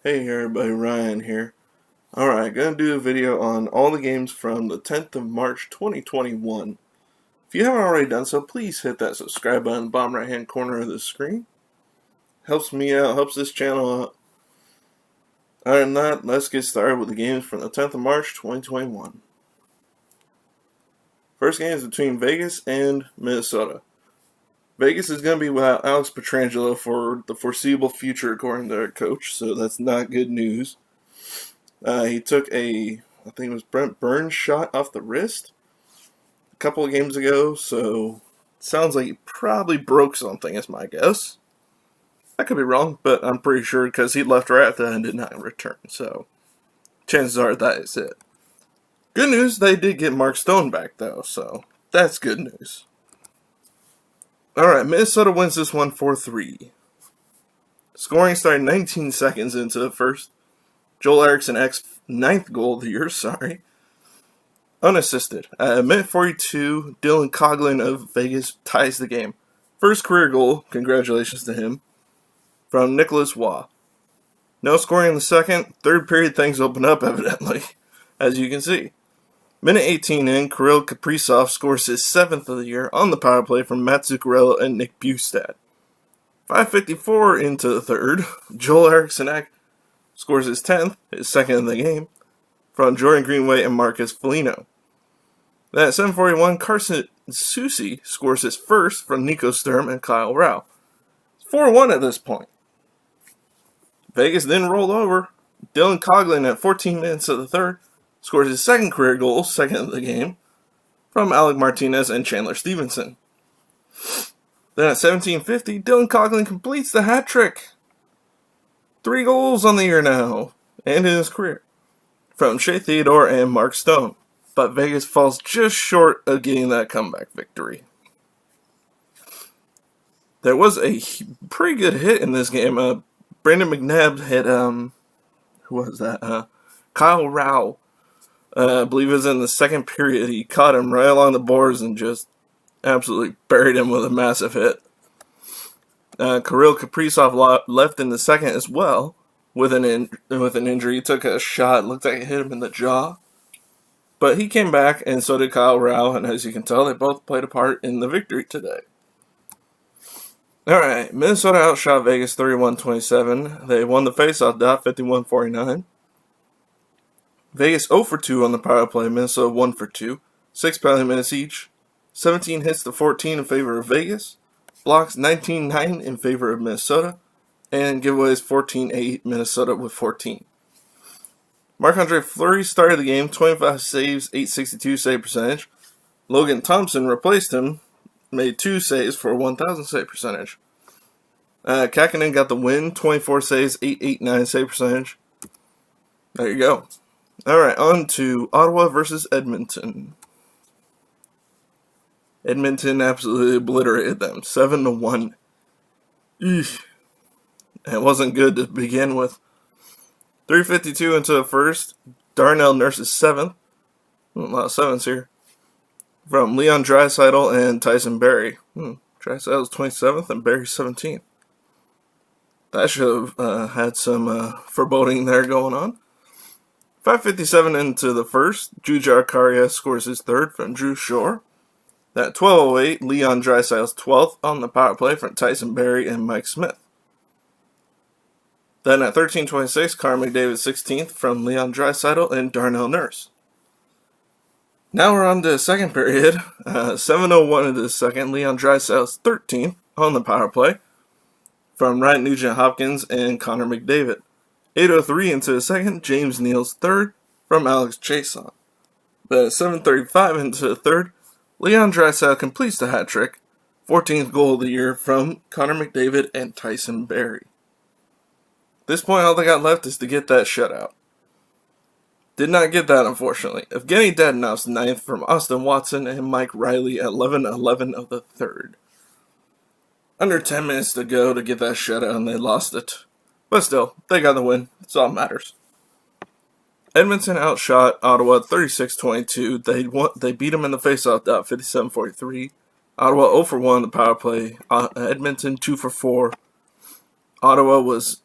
Hey everybody, Ryan here. Alright, gonna do a video on all the games from the 10th of March 2021. If you haven't already done so, please hit that subscribe button in the bottom right hand corner of the screen. Helps me out, helps this channel out. Other than that, let's get started with the games from the 10th of March 2021. First game is between Vegas and Minnesota. Vegas is going to be without Alex Pietrangelo for the foreseeable future, according to their coach, so that's not good news. He took I think it was Brent Burns shot off the wrist a couple of games ago, so it sounds like he probably broke something, is my guess. I could be wrong, but I'm pretty sure because he left right after that and did not return, so chances are that is it. Good news, they did get Mark Stone back, though, so that's good news. Alright, Minnesota wins this one 4-3. Scoring started 19 seconds into the first. Joel Eriksson ninth goal of the year, unassisted. At minute 42, Dylan Coghlan of Vegas ties the game. First career goal, congratulations to him, from Nicholas Waugh. No scoring in the second. Third period, things open up, evidently, as you can see. Minute 18 in, Kirill Kaprizov scores his 7th of the year on the power play from Matt Zuccarello and Nick Bustad. 5:54 into the third, Joel Eriksson scores his 10th, his 2nd of the game, from Jordan Greenway and Marcus Foligno. Then at 7:41, Carson Soucy scores his 1st from Nico Sturm and Kyle Rau. It's 4-1 at this point. Vegas then rolled over. Dylan Coghlan at 14 minutes of the third scores his 2nd career goal, 2nd of the game, from Alec Martinez and Chandler Stevenson. Then at 17:50, Dylan Coghlan completes the hat trick. 3 goals on the year now, and in his career, from Shea Theodore and Mark Stone. But Vegas falls just short of getting that comeback victory. There was a pretty good hit in this game. Brandon McNabb hit, who was that? Kyle Rau. I believe it was in the 2nd period. He caught him right along the boards and just absolutely buried him with a massive hit. Kirill Kaprizov left in the 2nd as well with an injury. He took a shot, looked like it hit him in the jaw. But he came back, and so did Kyle Rau, and as you can tell, they both played a part in the victory today. Alright, Minnesota outshot Vegas 31-27. They won the faceoff dot 51-49. Vegas 0 for 2 on the power play, Minnesota 1 for 2. 6 penalty minutes each. 17 hits to 14 in favor of Vegas. Blocks 19-9 in favor of Minnesota. And giveaways 14-8, Minnesota with 14. Marc-Andre Fleury started the game, 25 saves, 862 save percentage. Logan Thompson replaced him, made 2 saves for a 1,000 save percentage. Kakkonen got the win, 24 saves, 889 save percentage. There you go. Alright, on to Ottawa versus Edmonton. Edmonton absolutely obliterated them, 7-1. Eesh. It wasn't good to begin with. 3:52 into the first, Darnell Nurse's 7th. A lot of 7s here. From Leon Draisaitl and Tyson Barrie. Draisaitl's 27th and Barrie's 17th. That should have had some foreboding there going on. 5:57 into the first, Jujhar Kharia scores his 3rd from Drew Shore. At 12:08, Leon Draisaitl's 12th on the power play from Tyson Barrie and Mike Smith. Then at 13:26, Connor McDavid 16th from Leon Draisaitl and Darnell Nurse. Now we're on to the 2nd period. 7:01 into the 2nd, Leon Draisaitl's 13th on the power play from Ryan Nugent-Hopkins and Connor McDavid. 8:03 into the 2nd, James Neal's 3rd from Alex Chiasson. Then at 7:35 into the 3rd, Leon Draisaitl completes the hat trick, 14th goal of the year from Connor McDavid and Tyson Barrie. At this point, all they got left is to get that shutout. Did not get that, unfortunately. Evgeny Dadonov's 9th from Austin Watson and Mike Riley at 11:11 of the 3rd. Under 10 minutes to go to get that shutout, and they lost it. But still, they got the win. That's all that matters. Edmonton outshot Ottawa 36-22. They beat them in the faceoff dot 57-43. Ottawa 0 for 1 on the power play. Edmonton 2 for 4. Ottawa was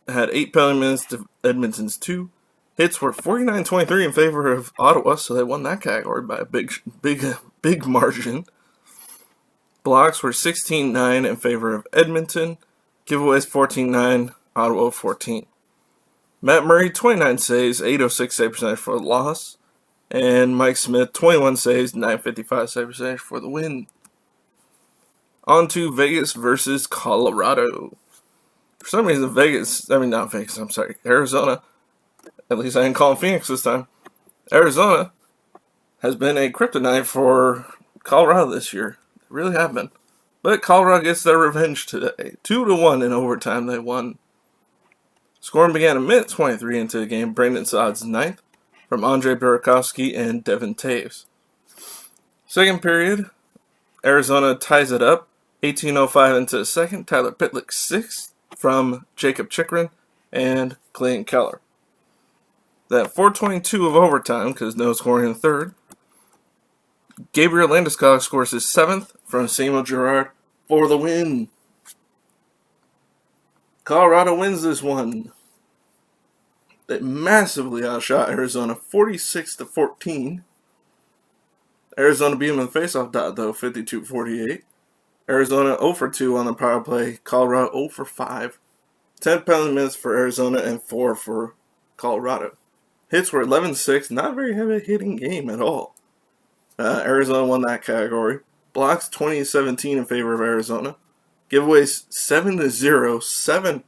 had 8 penalty minutes to Edmonton's 2. Hits were 49-23 in favor of Ottawa, so they won that category by a big margin. Blocks were 16-9 in favor of Edmonton. Giveaways 14-9, Ottawa 14. Matt Murray, 29 saves, 806 save percentage for the loss. And Mike Smith, 21 saves, 955 save percentage for the win. On to Vegas versus Colorado. For some reason, Arizona, at least I didn't call him Phoenix this time. Arizona has been a kryptonite for Colorado this year. They really have been. But Colorado gets their revenge today. 2-1 in overtime, they won. Scoring began a minute 23 into the game. Brandon Saad's ninth from Andre Burakovsky and Devin Taves. Second period, Arizona ties it up. 18:05 into the second. Tyler Pitlick sixth from Jacob Chikrin and Clayton Keller. Then 4:22 of overtime, because no scoring in the third. Gabriel Landeskog scores his seventh from Samuel Girard for the win. Colorado wins this one. They massively outshot Arizona 46-14. Arizona beat them in the faceoff dot, though, 52-48. Arizona 0 for 2 on the power play. Colorado 0 for 5. 10 penalty minutes for Arizona and 4 for Colorado. Hits were 11-6. Not a very heavy hitting game at all. Arizona won that category. Blocks 20-17 in favor of Arizona. Giveaways 7-0. 7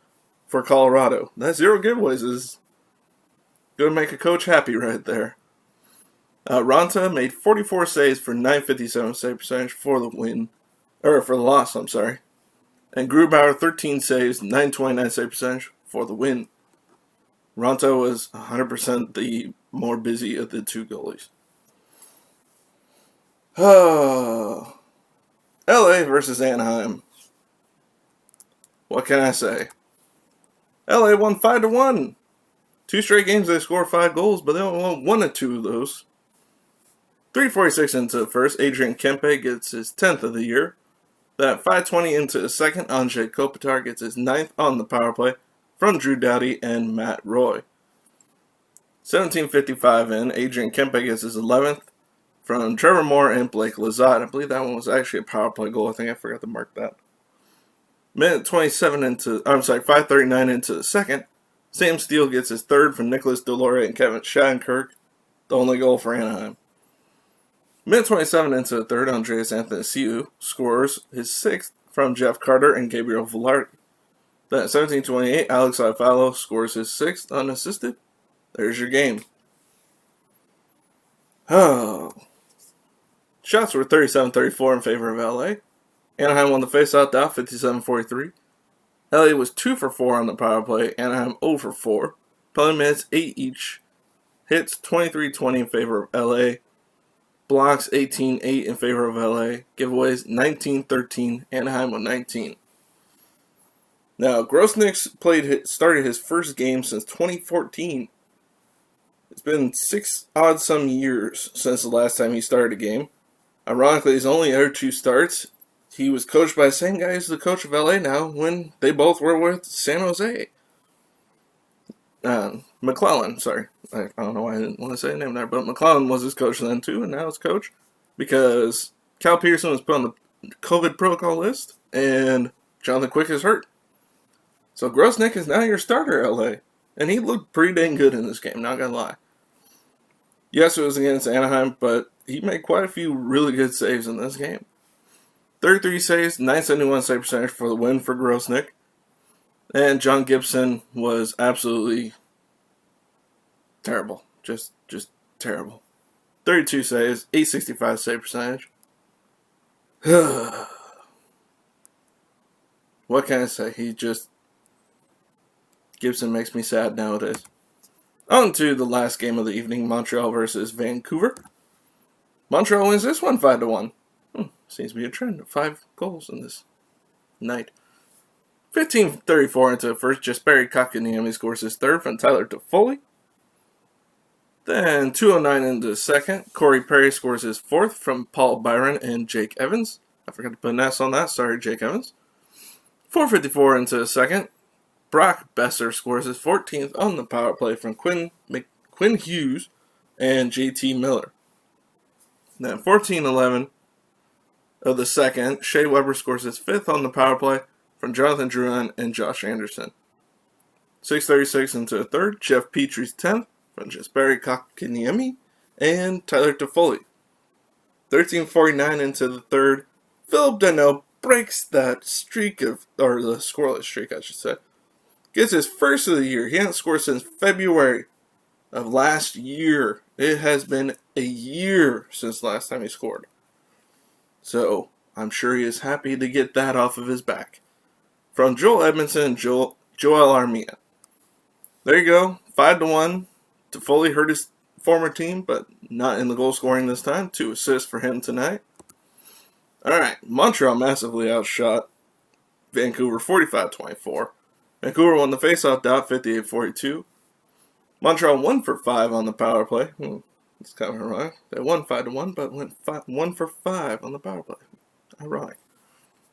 for Colorado. That 0 giveaways is going to make a coach happy right there. Ranta made 44 saves for 957 save percentage for the win. Or for the loss, I'm sorry. And Grubauer 13 saves, 929 save percentage for the win. Ranta was 100% the more busy of the two goalies. Oh, LA versus Anaheim. What can I say? LA won 5-1. 2 straight games they scored 5 goals, but they only won 1 of 2 of those. 3:46 into the first, Adrian Kempe gets his 10th of the year. That 5:20 into the second, Andrzej Kopitar gets his 9th on the power play from Drew Doughty and Matt Roy. 17:55 in, Adrian Kempe gets his 11th from Trevor Moore and Blake Lizotte. I believe that one was actually a power play goal. I think I forgot to mark that. 5:39 into the second, Sam Steele gets his 3rd from Nicholas Deslauriers and Kevin Shattenkirk, the only goal for Anaheim. 27 into the third, Andreas Athanasiou scores his 6th from Jeff Carter and Gabriel Vilardi. Then at 17:28, Alex Iafallo scores his 6th unassisted. There's your game. Oh. Shots were 37-34 in favor of LA. Anaheim won the faceoff dot 57-43. LA was 2 for 4 on the power play. Anaheim 0 for 4. Penalty minutes 8 each. Hits 23-20 in favor of LA. Blocks 18-8 in favor of LA. Giveaways 19-13. Anaheim with 19. Now, Grosnick started his first game since 2014. It's been 6 odd some years since the last time he started a game. Ironically, his only other 2 starts, he was coached by the same guy as the coach of LA now when they both were with San Jose. McClellan, sorry. I don't know why I didn't want to say his name there, but McClellan was his coach then too, and now his coach because Cal Peterson was put on the COVID protocol list, and Jonathan Quick is hurt. So Grosnick is now your starter, LA. And he looked pretty dang good in this game, not gonna lie. Yes, it was against Anaheim, but he made quite a few really good saves in this game. 33 saves, 971 save percentage for the win for Grosnick. And John Gibson was absolutely terrible. Just terrible. 32 saves, 865 save percentage. What can I say? Gibson makes me sad nowadays. On to the last game of the evening, Montreal versus Vancouver. Montreal wins this one 5-1. Seems to be a trend of 5 goals in this night. 15:34 into the first, Jesperi Kotkaniemi scores his 3rd from Tyler Toffoli. Then 2:09 into the second, Corey Perry scores his 4th from Paul Byron and Jake Evans. I forgot to put an S on that. Sorry, Jake Evans. 4:54 into the second, Brock Besser scores his 14th on the power play from Quinn Hughes and JT Miller. Then 14-11 of the second, Shea Weber scores his 5th on the power play from Jonathan Drouin and Josh Anderson. 6:36 into the third, Jeff Petrie's 10th from Jesperi Kotkaniemi and Tyler Toffoli. 13:49 into the third, Philip Danault breaks that streak the scoreless streak, I should say. Gets his first of the year. He hasn't scored since February of last year. It has been a year since last time he scored. So, I'm sure he is happy to get that off of his back. From Joel Edmondson and Joel Armia. There you go. 5-1. Toffoli hurt his former team, but not in the goal scoring this time. 2 assists for him tonight. Alright, Montreal massively outshot Vancouver 45-24. Vancouver won the faceoff dot 58-42. Montreal 1 for 5 on the power play. It's kind of ironic. They won 5-1, but went 1 for 5 on the power play. Ironic.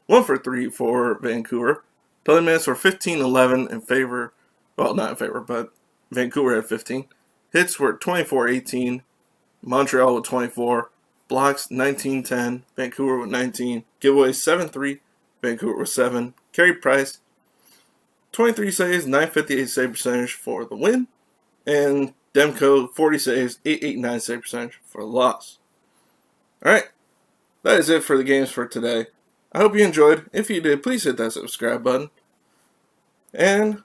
1 for 3 for Vancouver. Penalty minutes were 15-11 in favor. Well, not in favor, but Vancouver had 15. Hits were 24-18. Montreal with 24. Blocks 19-10. Vancouver with 19. Giveaways 7-3. Vancouver with 7. Carey Price 23 saves, 958 save percentage for the win. And Demko 40 saves, 889 save percentage for the loss. Alright, that is it for the games for today. I hope you enjoyed. If you did, please hit that subscribe button. And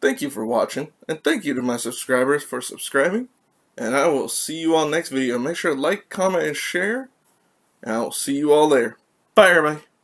thank you for watching. And thank you to my subscribers for subscribing. And I will see you all next video. Make sure to like, comment, and share. And I will see you all there. Bye, everybody.